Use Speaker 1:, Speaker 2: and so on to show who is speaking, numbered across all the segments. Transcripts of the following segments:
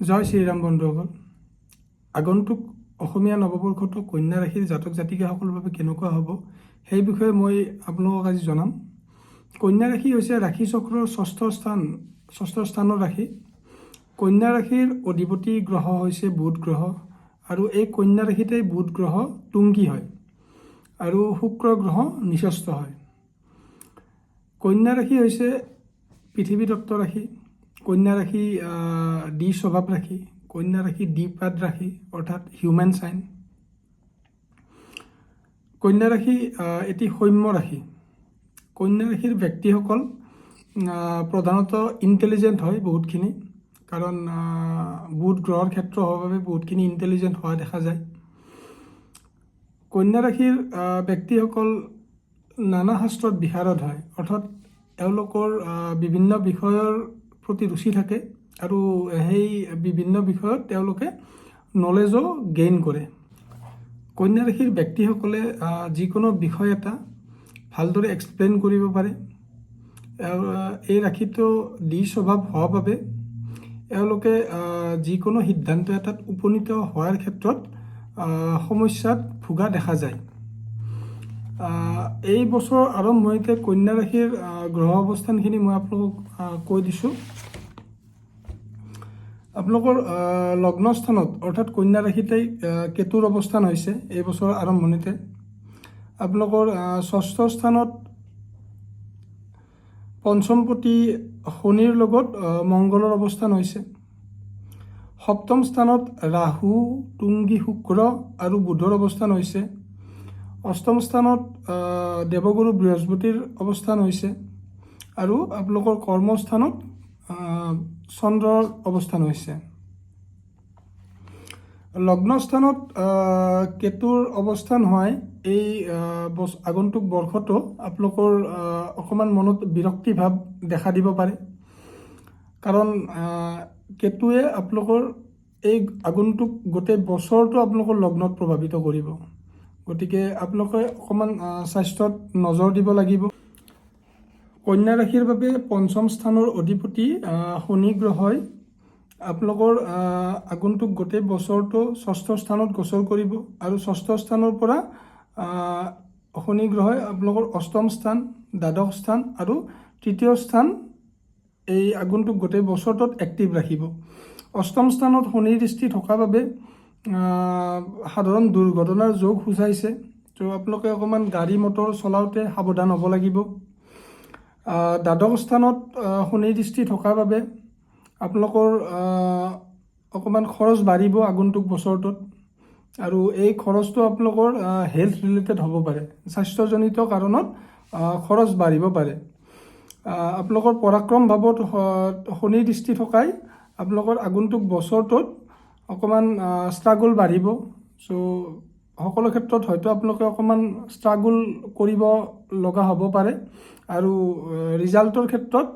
Speaker 1: জয় শ্ৰীৰাম বন্ধুসকল। আগন্তুক অসমীয়া নৱবৰ্ষটো কন্যা ৰাশিৰ জাতক জাতিকাসকলৰ বাবে কেনেকুৱা হ'ব সেই বিষয়ে মই আপোনালোকক আজি জনাম। কন্যা ৰাশি হৈছে ৰাশি চক্ৰৰ ষষ্ঠ স্থানৰ ৰাশি। কন্যা ৰাশিৰ অধিপতি গ্ৰহ হৈছে বুধ গ্ৰহ, আৰু এই কন্যা ৰাশিতেই বুধ গ্ৰহ তুংগী হয় আৰু শুক্ৰ গ্ৰহ নিচস্থ হয়। কন্যা ৰাশি হৈছে পৃথিৱী তত্ত্ব ৰাশি। কন্যা ৰাশি দ্বি স্বভাৱ ৰাশি। কন্যা ৰাশি দ্বিপাদ ৰাশি অৰ্থাৎ হিউমেন চাইন। কন্যা ৰাশি এটি সৌম্য ৰাশি। কন্যা ৰাশিৰ ব্যক্তিসকল প্ৰধানতঃ ইণ্টেলিজেণ্ট হয় বহুতখিনি, কাৰণ বুধ গ্ৰহৰ ক্ষেত্ৰ হোৱাৰ বাবে বহুতখিনি ইণ্টেলিজেণ্ট হোৱা দেখা যায়। কন্যা ৰাশিৰ ব্যক্তিসকল নানা শাস্ত্ৰত বিশাৰদ হয়, অৰ্থাৎ এওঁলোকৰ বিভিন্ন বিষয়ৰ প্ৰতি ৰুচি থাকে আৰু সেই বিভিন্ন বিষয়ত তেওঁলোকে নলেজো গেইন কৰে। কন্যা ৰাশিৰ ব্যক্তিসকলে যিকোনো বিষয় এটা ভালদৰে এক্সপ্লেইন কৰিব পাৰে। এই ৰাশিটো দ্বি স্বভাৱ হোৱাৰ বাবে এওঁলোকে যিকোনো সিদ্ধান্ত এটাত উপনীত হোৱাৰ ক্ষেত্ৰত সমস্যাত ভোগা দেখা যায়। এই বছৰ আৰম্ভণিতে কন্যা ৰাশিৰ গ্ৰহ অৱস্থানখিনি মই আপোনালোকক কৈ দিছোঁ। আপোনালোকৰ লগ্নস্থানত অৰ্থাৎ কন্যা ৰাশিতেই কেতুৰ অৱস্থান হৈছে এই বছৰৰ আৰম্ভণিতে। আপোনালোকৰ ষষ্ঠ স্থানত পঞ্চমপতি শনিৰ লগত মংগলৰ অৱস্থান হৈছে। সপ্তম স্থানত ৰাহু, তুংগী, শুক্ৰ আৰু বুধৰ অৱস্থান হৈছে। অষ্টম স্থানত দেৱগুৰু বৃহস্পতিৰ অৱস্থান হৈছে, আৰু আপোনালোকৰ কৰ্মস্থানত চন্দ্ৰৰ অৱস্থান হৈছে। লগ্নস্থানত কেতুৰ অৱস্থান হোৱাই এই আগন্তুক বৰ্ষটো আপোনালোকৰ অকণমান মনত বিৰক্তি ভাৱ দেখা দিব পাৰে, কাৰণ কেতুৱে আপোনালোকৰ এই আগন্তুক গোটেই বছৰটো আপোনালোকৰ লগ্নত প্ৰভাৱিত কৰিব। গতিকে আপোনালোকে অকণমান স্বাস্থ্যত নজৰ দিব লাগিব। কন্যা ৰাশিৰ বাবে পঞ্চম স্থানৰ অধিপতি শনি গ্ৰহই আপোনালোকৰ আগন্তুক গোটেই বছৰটো ষষ্ঠ স্থানত গোচৰ কৰিব, আৰু ষষ্ঠ স্থানৰ পৰা শনি গ্ৰহই আপোনালোকৰ অষ্টম স্থান, দ্বাদশ স্থান আৰু তৃতীয় স্থান এই আগন্তুক গোটেই বছৰটোত এক্টিভ ৰাখিব। অষ্টম স্থানত শনিৰ দৃষ্টি থকাৰ বাবে সাধাৰণ দুৰ্ঘটনাৰ যোগ সূচাইছে, তো আপোনালোকে অকণমান গাড়ী মটৰ চলাওঁতে সাৱধান হ'ব লাগিব। দ্বাদশ স্থানত শনিৰ দৃষ্টি থকাৰ বাবে আপোনালোকৰ অকণমান খৰচ বাঢ়িব আগন্তুক বছৰটোত, আৰু এই খৰচটো আপোনালোকৰ হেল্থ ৰিলেটেড হ'ব পাৰে। স্বাস্থ্যজনিত কাৰণত খৰচ বাঢ়িব পাৰে। আপোনালোকৰ পৰাক্ৰম ভাৱত শনিৰ দৃষ্টি থকাই আপোনালোকৰ আগন্তুক বছৰটোত অকণমান ষ্ট্ৰাগল বাঢ়িব। চ' সকলো ক্ষেত্ৰত হয়তো আপোনালোকে অকণমান ষ্ট্ৰাগল কৰিব লগা হ'ব পাৰে, আৰু ৰিজাল্টৰ ক্ষেত্ৰত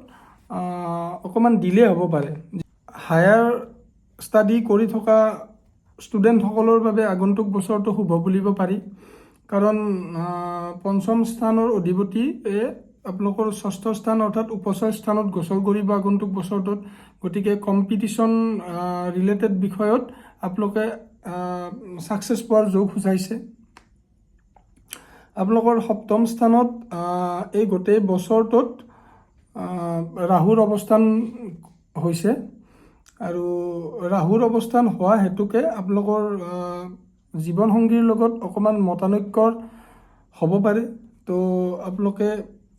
Speaker 1: অকণমান ডিলে হ'ব পাৰে। হায়াৰ ষ্টাডি কৰি থকা ষ্টুডেণ্টসকলৰ বাবে আগন্তুক বছৰটো শুভ বুলিব পাৰি, কাৰণ পঞ্চম স্থানৰ অধিপতিয়ে আপোনালোকৰ ষষ্ঠ স্থান অৰ্থাৎ উপচয় স্থানত গোচৰ কৰিব আগন্তুক বছৰটোত। গতিকে কম্পিটিশ্যন ৰিলেটেড বিষয়ত আপোনালোকে ছাকচেছ পোৱাৰ যোগ সূচাইছে। আপোনালোকৰ সপ্তম স্থানত এই গোটেই বছৰটোত ৰাহুৰ অৱস্থান হৈছে, আৰু ৰাহুৰ অৱস্থান হোৱা হেতুকে আপোনালোকৰ জীৱনসংগীৰ লগত অকণমান মতানৈক্যৰ হ'ব পাৰে, তো আপোনালোকে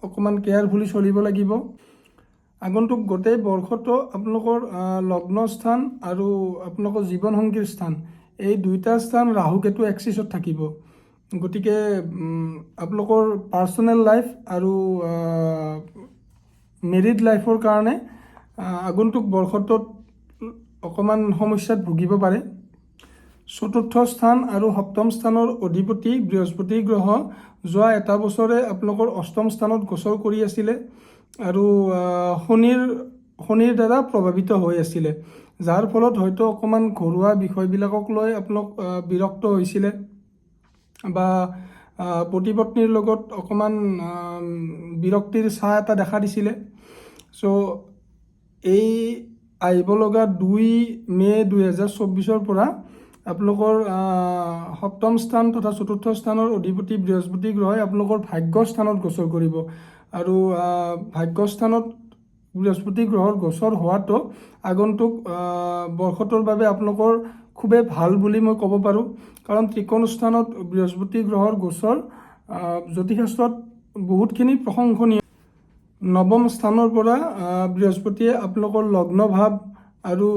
Speaker 1: অকণমান কেয়াৰফুলি চলিব লাগিব। আগন্তুক গোটেই বৰ্ষটো আপোনালোকৰ লগ্নস্থান আৰু আপোনালোকৰ জীৱনসংগীৰ স্থান, এই দুইটা স্থান ৰাহু কেতু এক্সিছত থাকিব। গতিকে আপোনালোকৰ পাৰ্চনেল লাইফ আৰু মেৰিড লাইফৰ কাৰণে আগন্তুক বৰ্ষটোত অকণমান সমস্যাত ভুগিব পাৰে। চতুৰ্থ স্থান আৰু সপ্তম স্থানৰ অধিপতি বৃহস্পতি গ্ৰহ যোৱা এটা বছৰে আপোনালোকৰ অষ্টম স্থানত গোচৰ কৰি আছিলে, আৰু শনিৰ দ্বাৰা প্ৰভাৱিত হৈ আছিলে, যাৰ ফলত হয়তো অকণমান ঘৰুৱা বিষয়বিলাকক লৈ আপোনালোক বিৰক্ত হৈছিলে, বা পতি পত্নীৰ লগত অকণমান বিৰক্তিৰ ছাঁ এটা দেখা দিছিলে। চ' এই আহিব লগা 2 মে 2024 পৰা আপোনালোকৰ সপ্তম স্থান তথা চতুৰ্থ স্থানৰ অধিপতি বৃহস্পতি গ্ৰহই আপোনালোকৰ ভাগ্য স্থানত গোচৰ কৰিব আৰু ভাগ্য স্থানত বৃহস্পতি গ্ৰহৰ গোচৰ হোৱাটো আগন্তুক বৰ্ষটোৰ বাবে আপোনালোকৰ খুবেই ভাল বুলি মই ক'ব পাৰোঁ। কাৰণ ত্ৰিকোণ স্থানত বৃহস্পতি গ্ৰহৰ গোচৰ জ্যোতিষশাস্ত্ৰত বহুতখিনি প্ৰশংসনীয়। নৱম স্থানৰ পৰা বৃহস্পতিয়ে আপোনালোকৰ লগ্ন ভাৱ আৰু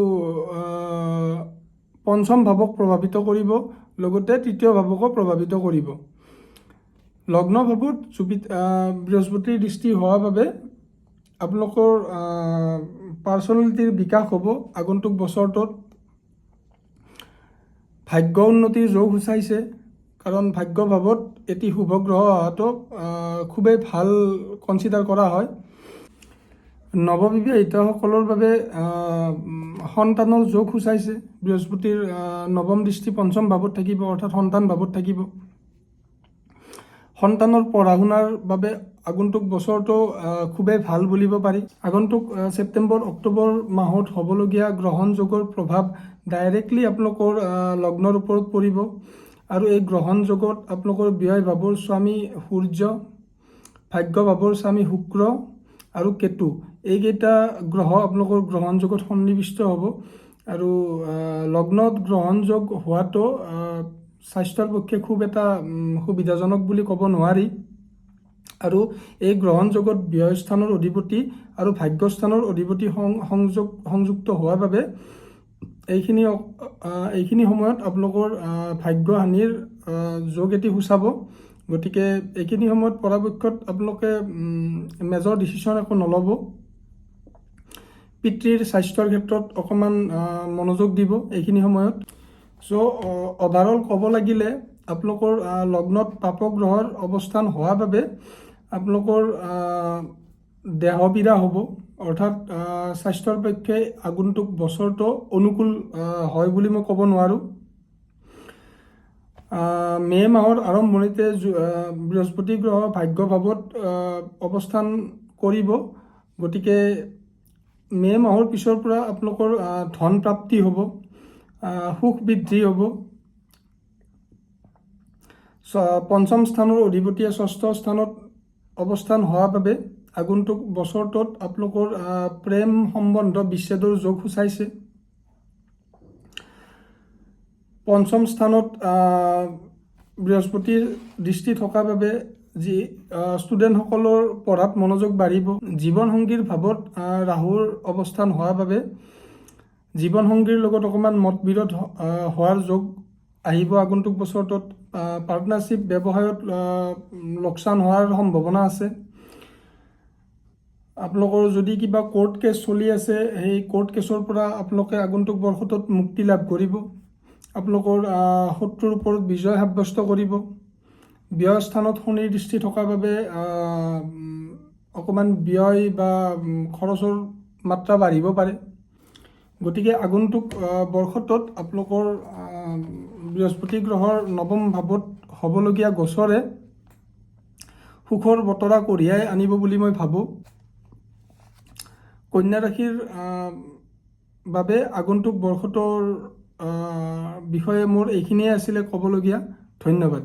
Speaker 1: পঞ্চম ভাৱক প্ৰভাৱিত কৰিব, লগতে তৃতীয় ভাৱকো প্ৰভাৱিত কৰিব। লগ্ন ভাৱত বৃহস্পতিৰ দৃষ্টি হোৱাৰ বাবে আপোনালোকৰ পাৰ্চনেলিটিৰ বিকাশ হ'ব আগন্তুক বছৰটোত। ভাগ্য উন্নতিৰ যোগ সূচাইছে, কাৰণ ভাগ্য ভাৱত এটি শুভ গ্ৰহ অহাটো খুবেই ভাল কনচিডাৰ কৰা হয়। নৱবিবাহিতসকলৰ বাবে সন্তানৰ যোগ সূচাইছে। বৃহস্পতিৰ নৱম দৃষ্টি পঞ্চম ভাৱত থাকিব, অৰ্থাৎ সন্তান ভাৱত থাকিব। সন্তানৰ পঢ়া শুনাৰ বাবে আগন্তুক বছৰটো খুবেই ভাল বুলিব পাৰি। আগন্তুক ছেপ্টেম্বৰ অক্টোবৰ মাহত হ'বলগীয়া গ্ৰহণ যোগৰ প্ৰভাৱ ডাইৰেক্টলি আপোনালোকৰ লগ্নৰ ওপৰত পৰিব আৰু এই গ্ৰহণ যোগত আপোনালোকৰ ব্যয় ভাৱৰ স্বামী সূৰ্য, ভাগ্য ভাৱৰ স্বামী শুক্ৰ আৰু কেতু, এইকেইটা গ্ৰহ আপোনালোকৰ গ্ৰহণ যোগত সন্নিৱিষ্ট হ'ব। আৰু লগ্নত গ্ৰহণ যোগ হোৱাটো স্বাস্থ্যৰ পক্ষে খুব এটা সুবিধাজনক বুলি ক'ব নোৱাৰি। আৰু এই গ্ৰহণ যোগত ব্যয় স্থানৰ অধিপতি আৰু ভাগ্যস্থানৰ অধিপতি সংযুক্ত হোৱাৰ বাবে এইখিনি সময়ত আপোনালোকৰ ভাগ্য হানিৰ যোগ এটি সূচাব। গতিকে এইখিনি সময়ত পৰাপক্ষত আপোনালোকে মেজৰ ডিচিশ্যন একো নল'ব। পিতৃৰ স্বাস্থ্যৰ ক্ষেত্ৰত অকণমান মনোযোগ দিব এইখিনি সময়ত। চ' অভাৰঅল ক'ব লাগিলে আপোনালোকৰ লগ্নত পাপগ্ৰহৰ অৱস্থান হোৱাৰ বাবে আপোনালোকৰ দেহপীড়া হ'ব, অৰ্থাৎ স্বাস্থ্যৰ পক্ষে আগন্তুক বছৰটো অনুকূল হয় বুলি মই ক'ব নোৱাৰোঁ। মে মাহৰ আৰম্ভণিতে বৃহস্পতি গ্ৰহ ভাগ্য ভাৱত অৱস্থান কৰিব। গতিকে মে মাহৰ পিছৰ পৰা আপোনালোকৰ ধন প্ৰাপ্তি হ'ব, সুখ বৃদ্ধি হ'ব। পঞ্চম স্থানৰ অধিপতিয়ে ষষ্ঠ স্থানত অৱস্থান হোৱাৰ বাবে আগন্তুক বছৰটোত আপোনালোকৰ প্ৰেম সম্বন্ধ বিচ্ছেদৰ যোগ সূচাইছে। পঞ্চম স্থানত বৃহস্পতিৰ দৃষ্টি থকাৰ বাবে ষ্টুডেণ্টসকলৰ পঢ়াত মনোযোগ বাঢ়িব। জীৱনসংগীৰ ভাৱত ৰাহুৰ অৱস্থান হোৱাৰ বাবে জীৱনসংগীৰ লগত অকণমান মতবিৰোধ হোৱাৰ যোগ আহিব আগন্তুক বছৰটোত। পাৰ্টনাৰশ্বিপ ব্যৱসায়ত লোকচান হোৱাৰ সম্ভাৱনা আছে। আপোনালোকৰ যদি কিবা কোৰ্ট কেছ চলি আছে, সেই কোৰ্ট কেছৰ পৰা আপোনালোকে আগন্তুক বৰ্ষটোত মুক্তি লাভ কৰিব। আপোনালোকৰ শত্ৰুৰ ওপৰত বিজয় সাব্যস্ত কৰিব। ব্যয় স্থানত শনিৰ দৃষ্টি থকাৰ বাবে অকণমান ব্যয় বা খৰচৰ মাত্ৰা বাঢ়িব পাৰে। গতিকে আগন্তুক বৰ্ষটোত আপোনালোকৰ বৃহস্পতি গ্ৰহৰ নৱম ভাৱত হ'বলগীয়া গোচৰে সুখৰ বতৰা কঢ়িয়াই আনিব বুলি মই ভাবোঁ। কন্যা ৰাশিৰ বাবে আগন্তুক বৰ্ষটোৰ বিষয়ে মোৰ এইখিনিয়ে আছিলে ক'বলগীয়া। ধন্যবাদ।